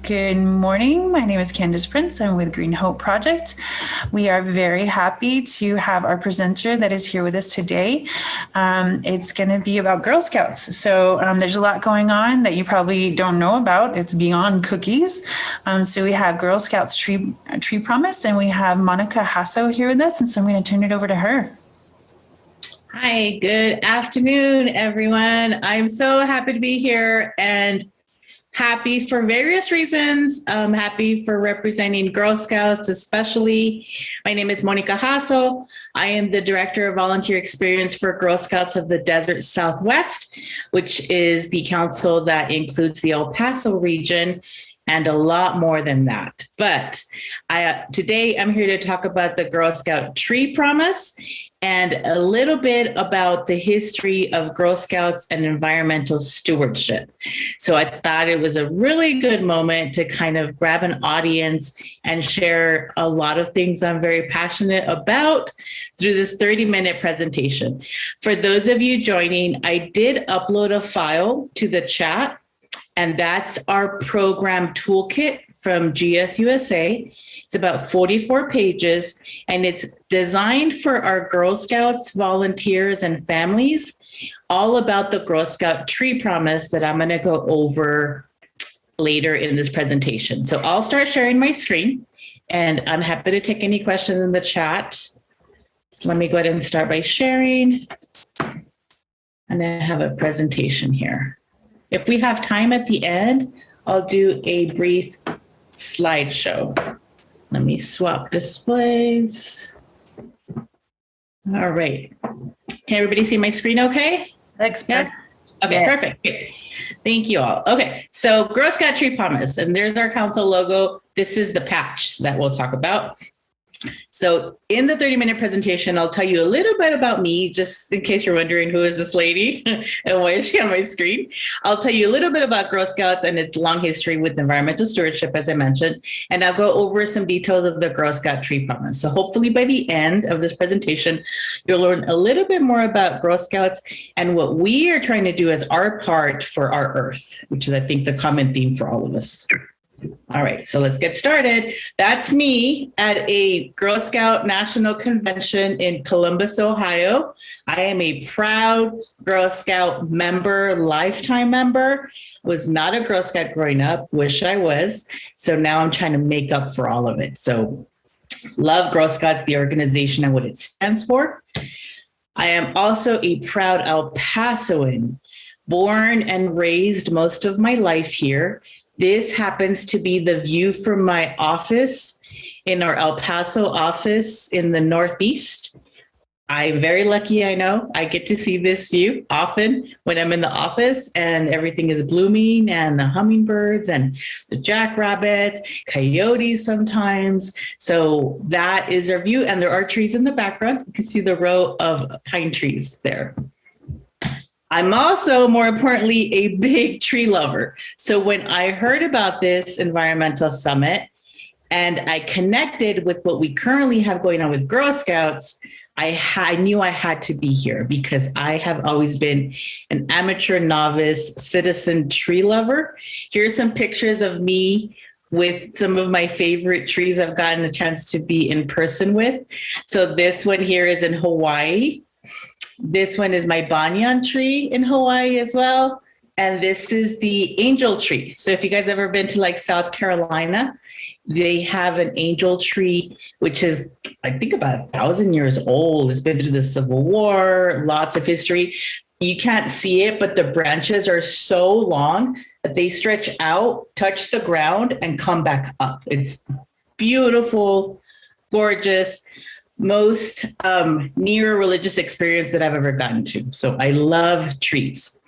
Good morning. My name is Candace Prince. I'm with Green Hope Project. We are very happy to have our presenter that is here with us today. It's going to be about Girl Scouts. So there's a lot going on that you probably don't know about. It's beyond cookies. So we have Girl Scouts Tree Promise, and we have Monica Jasso here with us. And so I'm going to turn it over to her. Hi, good afternoon, everyone. I'm so happy to be here and happy for various reasons. I'm happy for representing Girl Scouts, especially. My name is Monica Jasso. I am the Director of Volunteer Experience for Girl Scouts of the Desert Southwest, which is the council that includes the El Paso region and a lot more than that. But today I'm here to talk about the Girl Scout Tree Promise and a little bit about the history of Girl Scouts and environmental stewardship. So I thought it was a really good moment to kind of grab an audience and share a lot of things I'm very passionate about through this 30-minute presentation. For those of you joining, I did upload a file to the chat, and that's our program toolkit from GSUSA. It's about 44 pages, and it's designed for our Girl Scouts, volunteers, and families, all about the Girl Scout Tree Promise that I'm going to go over later in this presentation. So I'll start sharing my screen, and I'm happy to take any questions in the chat. So let me go ahead and start by sharing. And I have a presentation here. If we have time at the end, I'll do a brief slideshow. Let me swap displays. All right. Can everybody see my screen okay? Thanks. Yes? Okay, yeah. Perfect. Good. Thank you all. Okay, so Girl Scout Tree Promise, and there's our council logo. This is the patch that we'll talk about. So in the 30-minute presentation, I'll tell you a little bit about me, just in case you're wondering who is this lady and why is she on my screen. I'll tell you a little bit about Girl Scouts and its long history with environmental stewardship, as I mentioned, and I'll go over some details of the Girl Scout Tree Promise. So hopefully by the end of this presentation, you'll learn a little bit more about Girl Scouts and what we are trying to do as our part for our Earth, which is, I think, the common theme for all of us. All right, so let's get started. That's me at a Girl Scout National Convention in Columbus, Ohio. I am a proud Girl Scout member, lifetime member. Was not a Girl Scout growing up, wish I was. So now I'm trying to make up for all of it. So love Girl Scouts, the organization and what it stands for. I am also a proud El Pasoan, born and raised most of my life here. This happens to be the view from my office in our El Paso office in the Northeast. I'm very lucky, I know. I get to see this view often when I'm in the office and everything is blooming and the hummingbirds and the jackrabbits, coyotes sometimes. So that is our view. And there are trees in the background. You can see the row of pine trees there. I'm also, more importantly, a big tree lover. So when I heard about this environmental summit and I connected with what we currently have going on with Girl Scouts, I knew I had to be here because I have always been an amateur novice citizen tree lover. Here's some pictures of me with some of my favorite trees I've gotten a chance to be in person with. So this one here is in Hawaii. This one is my banyan tree in Hawaii as well. And this is the angel tree. So if you guys ever been to like South Carolina, they have an angel tree, which is, I think, about 1,000 years old. It's been through the Civil War, lots of history. You can't see it, but the branches are so long that they stretch out, touch the ground, and come back up. It's beautiful, gorgeous. Most near religious experience that I've ever gotten to. So I love trees.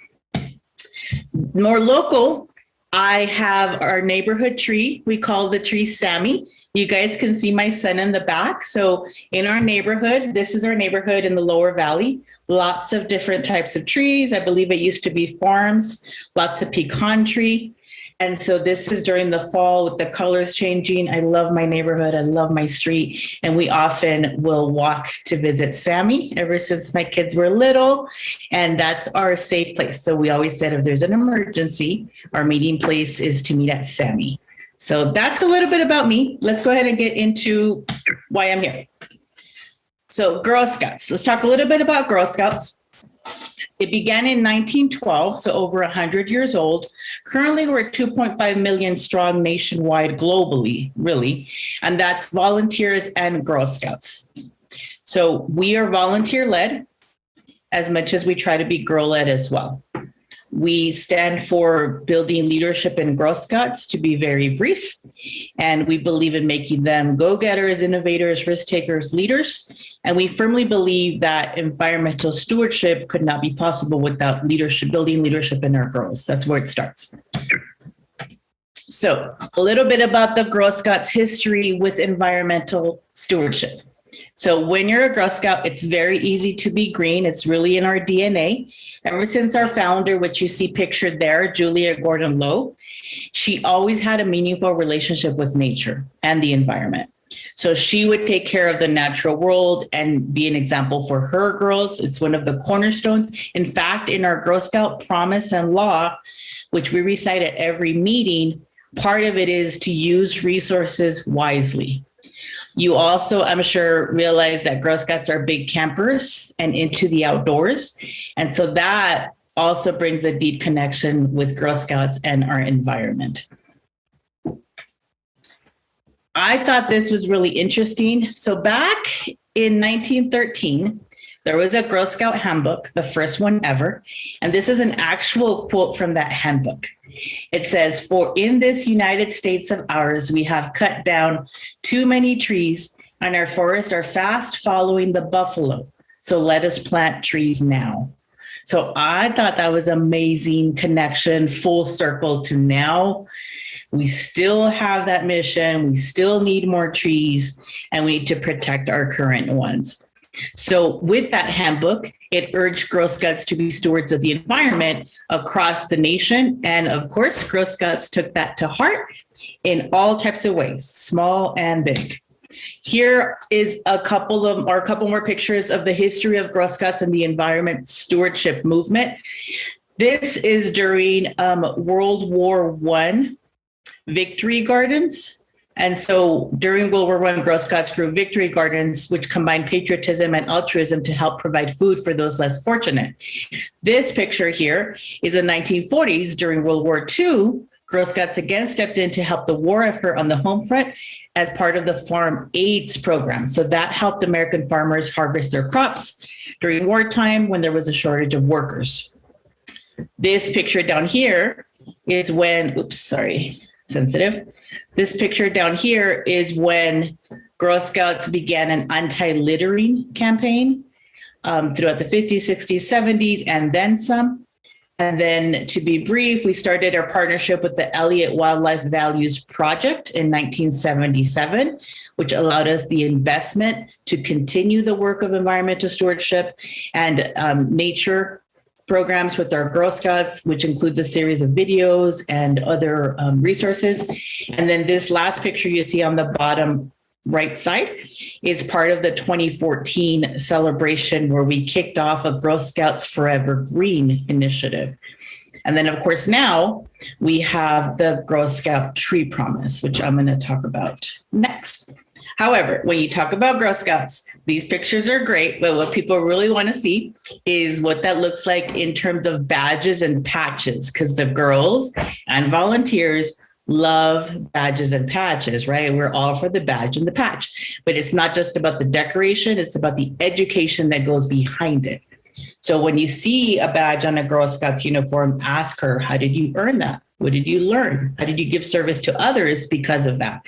More local, I have our neighborhood tree. We call the tree Sammy. You guys can see my son in the back. So in our neighborhood, this is our neighborhood in the Lower Valley. Lots of different types of trees. I believe it used to be farms, lots of pecan tree. And so this is during the fall with the colors changing. I love my neighborhood. I love my street. And we often will walk to visit Sammy ever since my kids were little. And that's our safe place. So we always said if there's an emergency, our meeting place is to meet at Sammy. So that's a little bit about me. Let's go ahead and get into why I'm here. So Girl Scouts, let's talk a little bit about Girl Scouts. It began in 1912, so over 100 years old. Currently, we're 2.5 million strong nationwide globally, really, and that's volunteers and Girl Scouts. So we are volunteer-led as much as we try to be girl-led as well. We stand for building leadership in Girl Scouts, to be very brief, and we believe in making them go-getters, innovators, risk-takers, leaders. And we firmly believe that environmental stewardship could not be possible without leadership, building leadership in our girls. That's where it starts. So a little bit about the Girl Scouts history with environmental stewardship. So when you're a Girl Scout, it's very easy to be green. It's really in our DNA. Ever since our founder, which you see pictured there, Julia Gordon Low, she always had a meaningful relationship with nature and the environment. So she would take care of the natural world and be an example for her girls. It's one of the cornerstones. In fact, in our Girl Scout promise and law, which we recite at every meeting, part of it is to use resources wisely. You also, I'm sure, realize that Girl Scouts are big campers and into the outdoors. And so that also brings a deep connection with Girl Scouts and our environment. I thought this was really interesting. So back in 1913, there was a Girl Scout handbook, the first one ever. And this is an actual quote from that handbook. It says, "For in this United States of ours, we have cut down too many trees, and our forests are fast following the buffalo. So let us plant trees now." So I thought that was amazing connection, full circle to now. We still have that mission. We still need more trees, and we need to protect our current ones. So with that handbook, it urged Girl Scouts to be stewards of the environment across the nation. And of course, Girl Scouts took that to heart in all types of ways, small and big. Here is a couple more pictures of the history of Girl Scouts and the environment stewardship movement. This is during World War I victory gardens. And so during World War I, Girl Scouts grew victory gardens, which combined patriotism and altruism to help provide food for those less fortunate. This picture here is the 1940s during World War II. Girl Scouts again stepped in to help the war effort on the home front as part of the Farm AIDS program. So that helped American farmers harvest their crops during wartime when there was a shortage of workers. This picture down here is when, This picture down here is when Girl Scouts began an anti-littering campaign throughout the 50s, 60s, 70s, and then some. And then to be brief, we started our partnership with the Elliott Wildlife Values Project in 1977, which allowed us the investment to continue the work of environmental stewardship and nature programs with our Girl Scouts, which includes a series of videos and other resources. And then this last picture you see on the bottom right side is part of the 2014 celebration where we kicked off a Girl Scouts Forever Green initiative. And then of course now we have the Girl Scout Tree Promise, which I'm going to talk about next. However, when you talk about Girl Scouts, these pictures are great, but what people really want to see is what that looks like in terms of badges and patches, because the girls and volunteers love badges and patches, right? We're all for the badge and the patch, but it's not just about the decoration, it's about the education that goes behind it. So when you see a badge on a Girl Scouts uniform, ask her, how did you earn that? What did you learn? How did you give service to others because of that?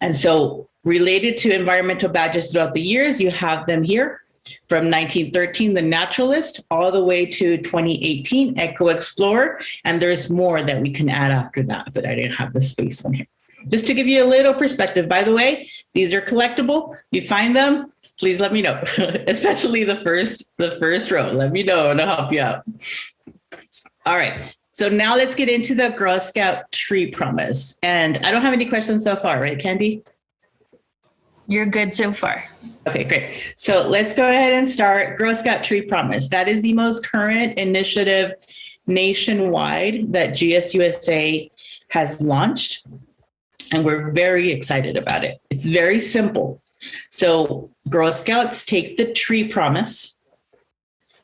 And so related to environmental badges throughout the years, you have them here from 1913, the Naturalist, all the way to 2018, Eco Explorer. And there's more that we can add after that, but I didn't have the space on here. Just to give you a little perspective, by the way, these are collectible. You find them, please let me know, especially the first row. Let me know and I'll help you out. All right. So now let's get into the Girl Scout Tree Promise. And I don't have any questions so far, right, Candy? You're good so far. Okay, great. So let's go ahead and start Girl Scout Tree Promise. That is the most current initiative nationwide that GSUSA has launched. and we're very excited about it. It's very simple. So Girl Scouts take the tree promise,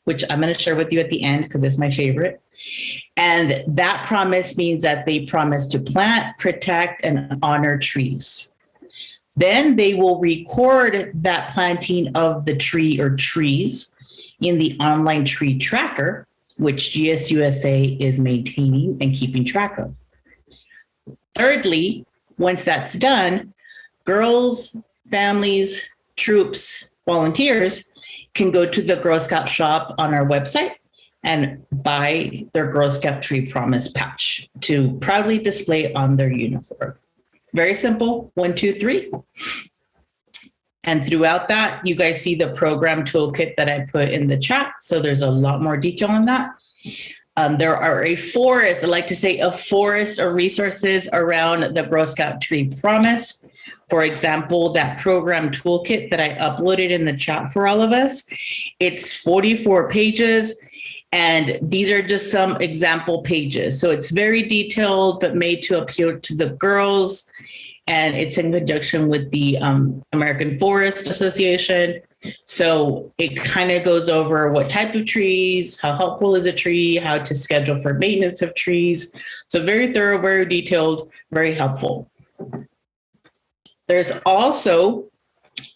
which I'm going to share with you at the end because it's my favorite. And that promise means that they promise to plant, protect, and honor trees. Then they will record that planting of the tree or trees in the online tree tracker, which GSUSA is maintaining and keeping track of. Thirdly, once that's done, girls, families, troops, volunteers can go to the Girl Scout shop on our website and buy their Girl Scout Tree Promise patch to proudly display on their uniform. Very simple, 1, 2, 3. And throughout that, you guys see the program toolkit that I put in the chat. So there's a lot more detail on that. There are a forest, I like to say a forest of resources around the Girl Scout Tree Promise. For example, that program toolkit that I uploaded in the chat for all of us, it's 44 pages. And these are just some example pages. So it's very detailed, but made to appeal to the girls. And it's in conjunction with the American Forest Association. So it kind of goes over what type of trees, how helpful is a tree, how to schedule for maintenance of trees. So very thorough, very detailed, very helpful. There's also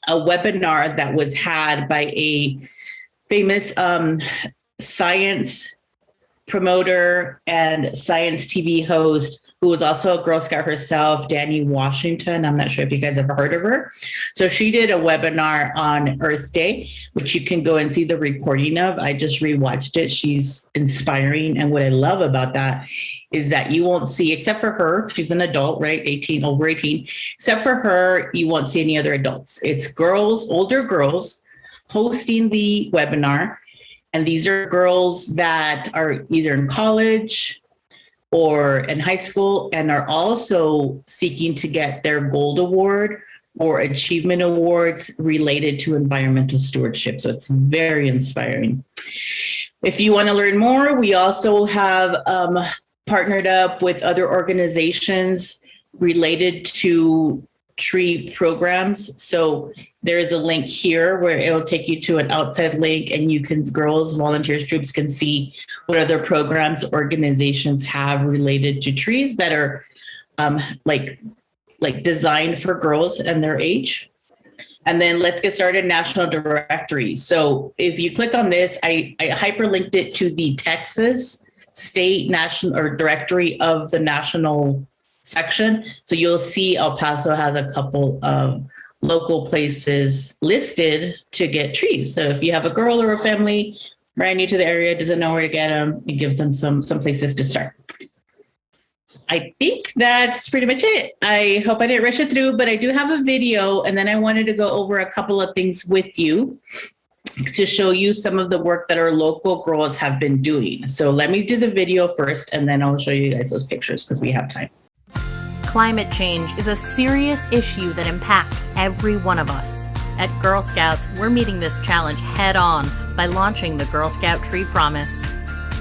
a webinar that was had by a famous science promoter and science TV host who was also a Girl Scout herself, Danny Washington. I'm not sure if you guys ever heard of her. So she did a webinar on Earth Day, which you can go and see the recording of. I just rewatched it. She's inspiring. And what I love about that is that you won't see, except for her, she's an adult, right? 18, over 18. Except for her, you won't see any other adults. It's girls, older girls hosting the webinar. And these are girls that are either in college or in high school and are also seeking to get their gold award or achievement awards related to environmental stewardship. So it's very inspiring. If you want to learn more, we also have partnered up with other organizations related to tree programs. So there is a link here where it'll take you to an outside link and you can, girls, volunteers, troops can see what other programs organizations have related to trees that are like designed for girls and their age. And then let's get started, National Directory. So if you click on this, I hyperlinked it to the Texas State National or Directory of the National section. So you'll see El Paso has a couple of local places listed to get trees. So if you have a girl or a family brand new to the area, doesn't know where to get them, it gives them some places to start. I think that's pretty much it. I hope I didn't rush it through, but I do have a video, and then I wanted to go over a couple of things with you to show you some of the work that our local girls have been doing. So let me do the video first, and then I'll show you guys those pictures because we have time. Climate change is a serious issue that impacts every one of us. At Girl Scouts, we're meeting this challenge head on by launching the Girl Scout Tree Promise.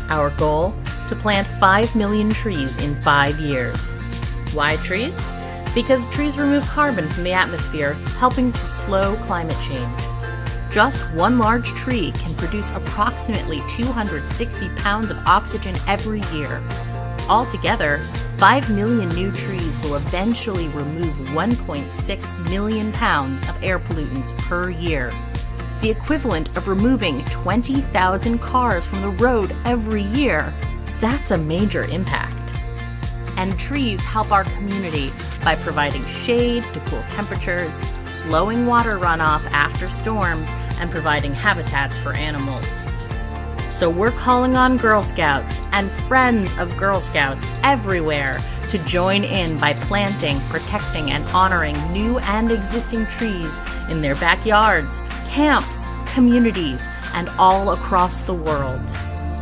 Our goal? To plant 5 million trees in 5 years. Why trees? Because trees remove carbon from the atmosphere, helping to slow climate change. Just one large tree can produce approximately 260 pounds of oxygen every year. Altogether, 5 million new trees will eventually remove 1.6 million pounds of air pollutants per year, the equivalent of removing 20,000 cars from the road every year. That's a major impact. And trees help our community by providing shade to cool temperatures, slowing water runoff after storms, and providing habitats for animals. So we're calling on Girl Scouts and friends of Girl Scouts everywhere to join in by planting, protecting, and honoring new and existing trees in their backyards, camps, communities, and all across the world.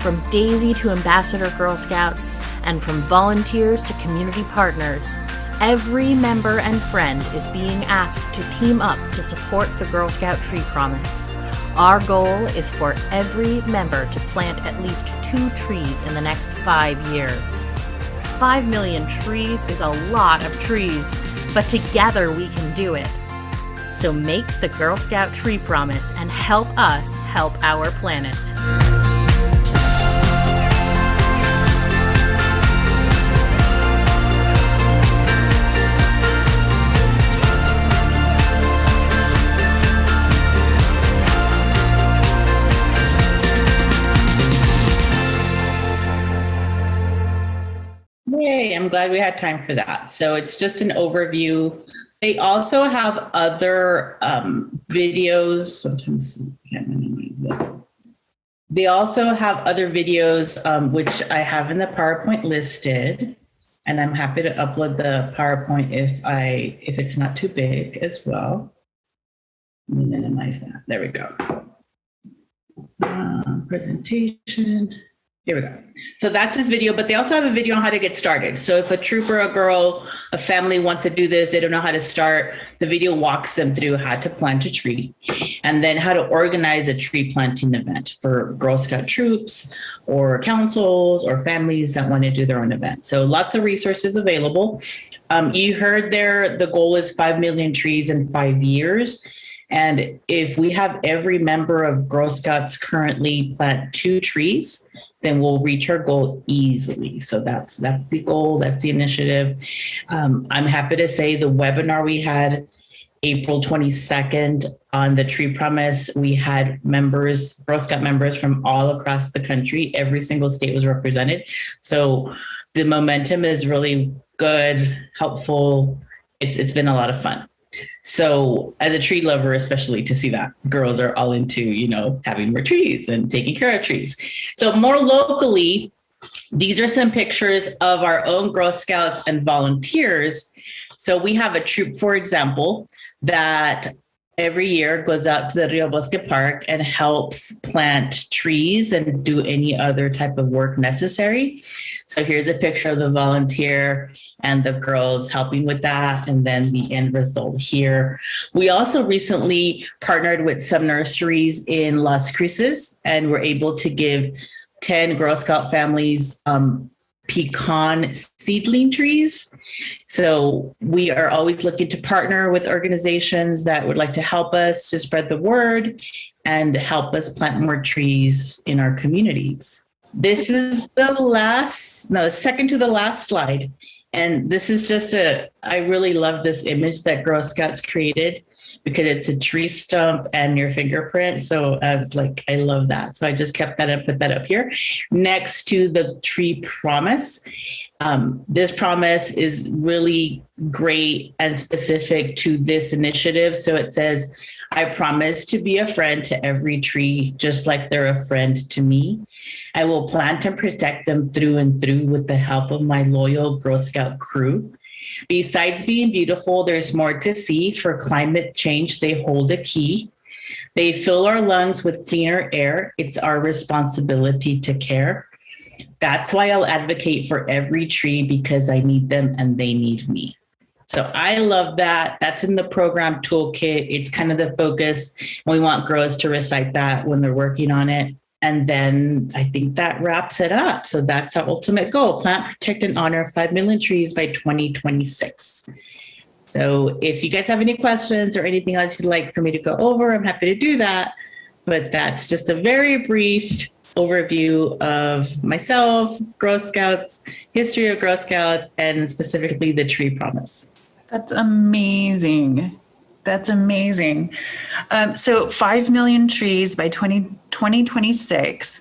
From Daisy to Ambassador Girl Scouts, and from volunteers to community partners, every member and friend is being asked to team up to support the Girl Scout Tree Promise. Our goal is for every member to plant at least 2 trees in the next 5 years. 5 million trees is a lot of trees, but together we can do it. So make the Girl Scout tree promise and help us help our planet. Yay, I'm glad we had time for that. So it's just an overview. They also have other videos. Sometimes I can't minimize it. They also have other videos, which I have in the PowerPoint listed. And I'm happy to upload the PowerPoint if it's not too big as well. Let me minimize that. There we go. Presentation. Here we go. So that's this video, but they also have a video on how to get started. So if a troop or a girl, a family wants to do this, they don't know how to start, the video walks them through how to plant a tree and then how to organize a tree planting event for Girl Scout troops or councils or families that want to do their own event. So lots of resources available. You heard there, the goal is 5 million trees in 5 years. And if we have every member of Girl Scouts currently plant 2 trees, then we'll reach our goal easily. So that's the goal, that's the initiative. I'm happy to say the webinar we had April 22nd on the tree promise, we had members, Girl Scout members from all across the country. Every single state was represented. So the momentum is really good, helpful. It's been a lot of fun. So as a tree lover, especially to see that girls are all into, having more trees and taking care of trees. So more locally, these are some pictures of our own Girl Scouts and volunteers. So we have a troop, for example, that every year goes out to the Rio Bosque Park and helps plant trees and do any other type of work necessary. So here's a picture of the volunteer and the girls helping with that, and then the end result here. We also recently partnered with some nurseries in Las Cruces, and we're able to give 10 Girl Scout families pecan seedling trees. So we are always looking to partner with organizations that would like to help us to spread the word and help us plant more trees in our communities. This is the second to the last slide. And this is just I really love this image that Girl Scouts created because it's a tree stump and your fingerprint. So I was like, I love that. So I just kept that and put that up here next to the tree promise. This promise is really great and specific to this initiative. So it says, I promise to be a friend to every tree, just like they're a friend to me. I will plant and protect them through and through with the help of my loyal Girl Scout crew. Besides being beautiful, there's more to see. For climate change, they hold a key. They fill our lungs with cleaner air. It's our responsibility to care. That's why I'll advocate for every tree, because I need them and they need me. So I love that. That's in the program toolkit. It's kind of the focus. We want girls to recite that when they're working on it. And then I think that wraps it up. So that's our ultimate goal: plant, protect, and honor 5 million trees by 2026. So if you guys have any questions or anything else you'd like for me to go over, I'm happy to do that. But that's just a very brief overview of myself, Girl Scouts, history of Girl Scouts, and specifically the tree promise. That's amazing. That's amazing. So 5 million trees by 2026.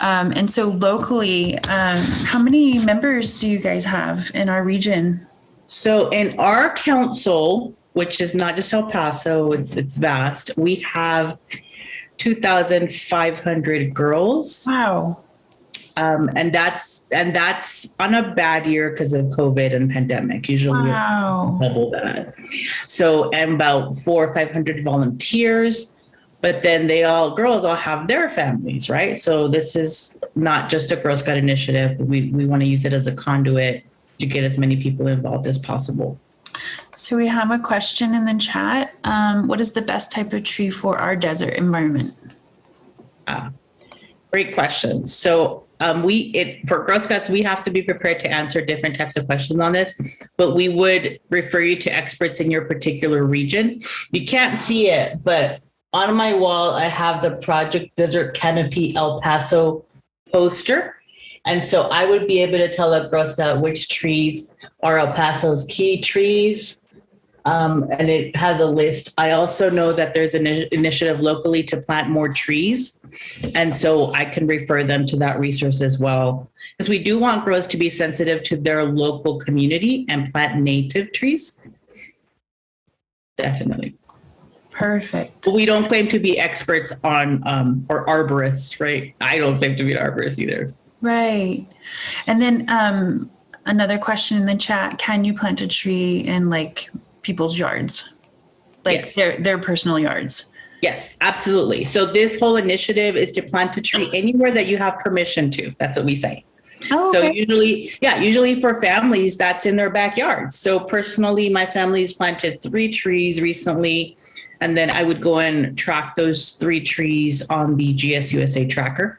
And so locally, how many members do you guys have in our region? So in our council, which is not just El Paso, it's vast, we have 2,500 girls. Wow. And that's on a bad year because of COVID and pandemic. Usually Wow. It's double that. So, and about 400 or 500 volunteers, but then girls all have their families, right? So this is not just a Girl Scout initiative. We want to use it as a conduit to get as many people involved as possible. So we have a question in the chat. What is the best type of tree for our desert environment? Great question. So For Girl Scouts, we have to be prepared to answer different types of questions on this, but we would refer you to experts in your particular region. You can't see it, but on my wall, I have the Project Desert Canopy El Paso poster. And so I would be able to tell a Girl Scout which trees are El Paso's key trees. And it has a list. I also know that there's an initiative locally to plant more trees. And so I can refer them to that resource as well. Because we do want girls to be sensitive to their local community and plant native trees. Definitely. Perfect. But we don't claim to be experts on, or arborists, right? I don't claim to be an arborist either. Right. And then another question in the chat, can you plant a tree in like people's yards? Like Yes. their personal yards? Yes, absolutely. So this whole initiative is to plant a tree anywhere that you have permission to. That's what we say. Oh, So okay. usually for families, that's in their backyard. So personally, my family's planted 3 trees recently, and then I would go and track those 3 trees on the GSUSA tracker.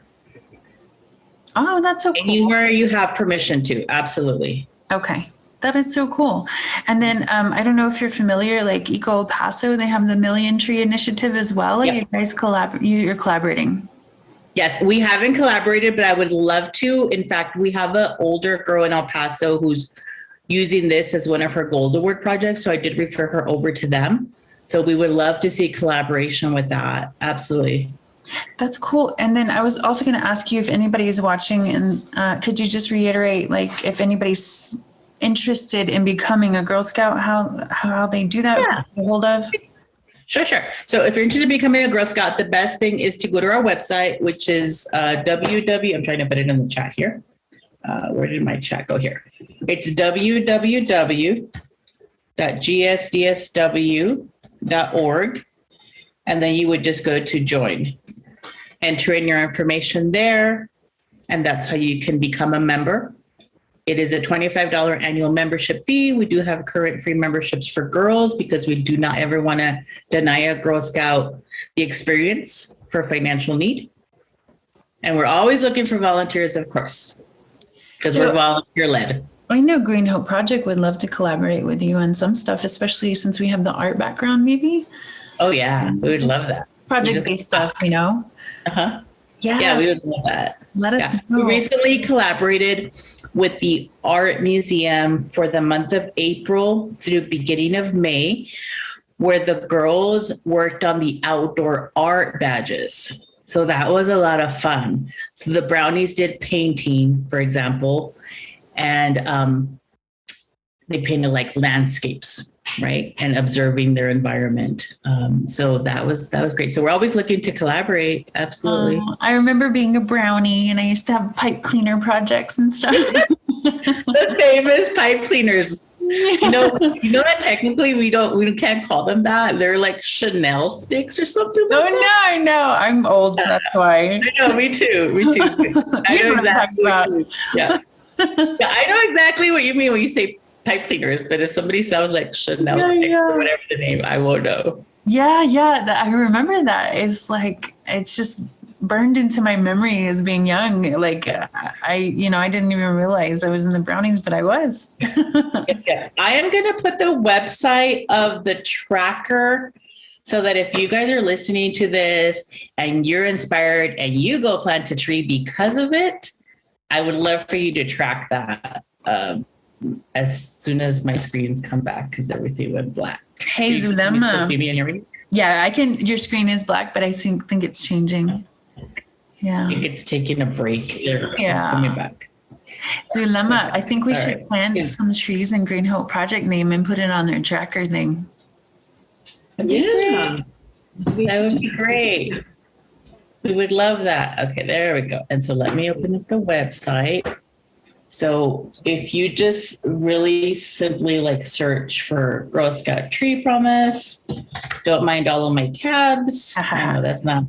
Oh, that's so cool. Anywhere you have permission to, absolutely. Okay. That is so cool. And then I don't know if you're familiar, like Eco El Paso, they have the Million Tree Initiative as well. Are Yep. you guys you're collaborating? Yes, we haven't collaborated, but I would love to. In fact, we have an older girl in El Paso who's using this as one of her Gold Award projects. So I did refer her over to them. So we would love to see collaboration with that. Absolutely. That's cool. And then I was also going to ask you if anybody is watching, and could you just reiterate, like, if anybody's interested in becoming a Girl Scout, how they do that? Yeah. Get a hold of? Sure. So if you're interested in becoming a Girl Scout, the best thing is to go to our website, which is I'm trying to put it in the chat here. Where did my chat go here? It's www.gsdsw.org. And then you would just go to join, enter in your information there, and that's how you can become a member. It is a $25 annual membership fee. We do have current free memberships for girls because we do not ever want to deny a Girl Scout the experience for financial need. And we're always looking for volunteers, of course, because we're volunteer led. I know Green Hope Project would love to collaborate with you on some stuff, especially since we have the art background, maybe. Oh yeah, we would love that. Project-based stuff, you know? Uh-huh. Yeah. Yeah, we would love that. Let us We know. recently collaborated with the Art Museum for the month of April through beginning of May, where the girls worked on the outdoor art badges. So that was a lot of fun. So the brownies did painting, for example, and they painted like landscapes, right? And observing their environment. So that was great. So we're always looking to collaborate. Absolutely. I remember being a brownie, and I used to have pipe cleaner projects and stuff. The famous pipe cleaners. You know that technically we can't call them that. They're like Chanel sticks or something. Oh no, I'm old, so that's why. I know, me too. You know what I'm talking about. Yeah. Yeah, I know exactly what you mean when you say pipe cleaners, but if somebody sounds like Chanel sticks or whatever the name, I won't know. Yeah, I remember that. It's like, it's just burned into my memory as being young. Like I didn't even realize I was in the brownies, but I was. Yeah. I am going to put the website of the tracker so that if you guys are listening to this and you're inspired and you go plant a tree because of it, I would love for you to track that as soon as my screens come back, because everything went black. Hey, You still Zulema. see me and hear me? Yeah, I can. Your screen is black, but I think it's changing. Yeah. I think it's taking a break. It's Yeah. coming back. Zulema, I think we All should right. plant Yeah. some trees in Green Hope Project name and put it on their tracker thing. Yeah, that would be great. We would love that. Okay, there we go. And so let me open up the website. So if you just really simply like search for Girl Scout Tree Promise, don't mind all of my tabs. I know that's not,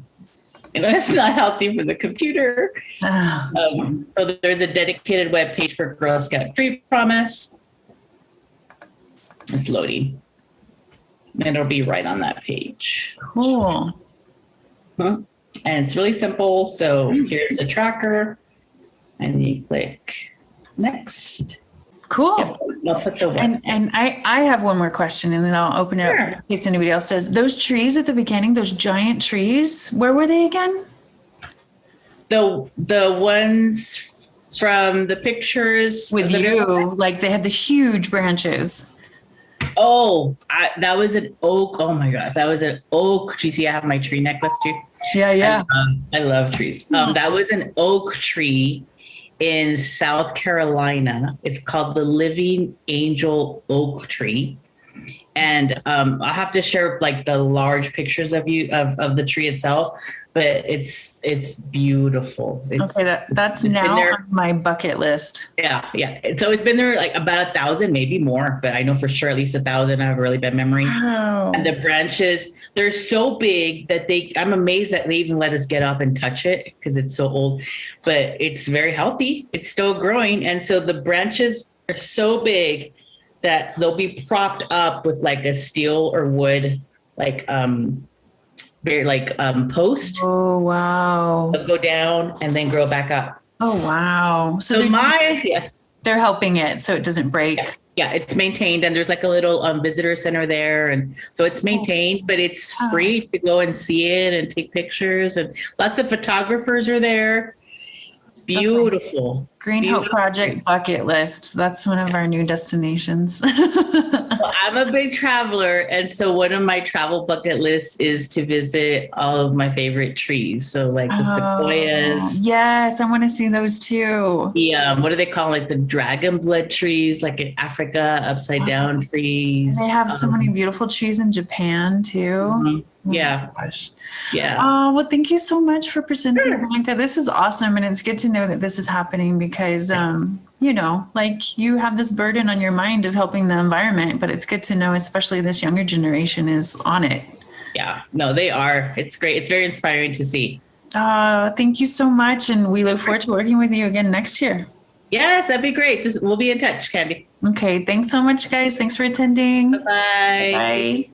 it's not healthy for the computer. So there's a dedicated web page for Girl Scout Tree Promise. It's loading. And it'll be right on that page. Cool. And it's really simple. So here's a tracker. And you click next. Cool. Yep, I'll put the website. And I have one more question, and then I'll open it up Sure. in case anybody else does. Those trees at the beginning, those giant trees, where were they again? The ones from the pictures With of the- you, like they had the huge branches. Oh, that was an oak. Oh my gosh, that was an oak. Do you see? I have my tree necklace too. Yeah. I love trees. That was an oak tree in South Carolina. It's called the Living Angel Oak Tree. And I'll have to share like the large pictures of the tree itself, but it's beautiful. Okay, that's now on my bucket list. Yeah. So it's been there like about 1,000, maybe more, but I know for sure at least 1,000. I have a really bad memory. Wow. And the branches, they're so big that I'm amazed that they even let us get up and touch it because it's so old, but it's very healthy. It's still growing. And so the branches are so big that they'll be propped up with like a steel or wood, post. Oh, wow. They'll go down and then grow back up. Oh, wow. So they're helping it so it doesn't break. Yeah, it's maintained, and there's like a little visitor center there, and so it's maintained, but it's free to go and see it and take pictures, and lots of photographers are there. It's beautiful. Okay. Green Hope Project bucket list. That's one of our new destinations. Well, I'm a big traveler, and so one of my travel bucket lists is to visit all of my favorite trees. So like the sequoias. Yes, I want to see those too. What do they call like the dragon blood trees, like in Africa, upside down trees. They have so many beautiful trees in Japan too. Mm-hmm. Yeah. Oh my gosh. Yeah. Oh, well, thank you so much for presenting, Bianca. This is awesome. And it's good to know that this is happening because, like you have this burden on your mind of helping the environment, but it's good to know, especially this younger generation is on it. Yeah, no, they are. It's great. It's very inspiring to see. Thank you so much. And we look forward to working with you again next year. Yes, that'd be great. We'll be in touch, Candy. Okay. Thanks so much, guys. Thanks for attending. Bye-bye. Bye.